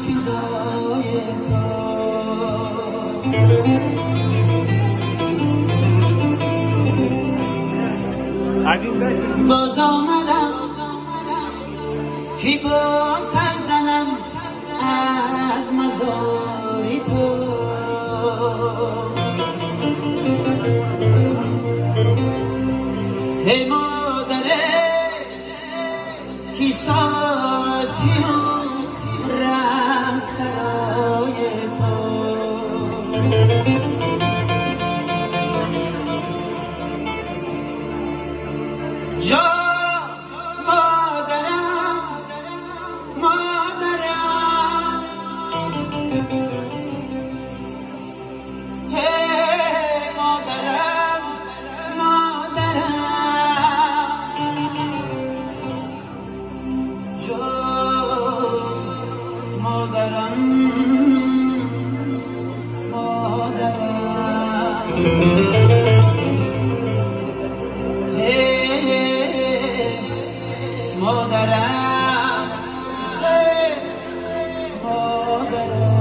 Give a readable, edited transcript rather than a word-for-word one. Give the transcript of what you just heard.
فدای تو. باز آمدم که باز زنم از مزاری تو. ای مادره کی ساعتی و رمسرای تو. جا مادرم مادرم هی مادرم مادرم جا مادرم مادرم مادرم مادرم.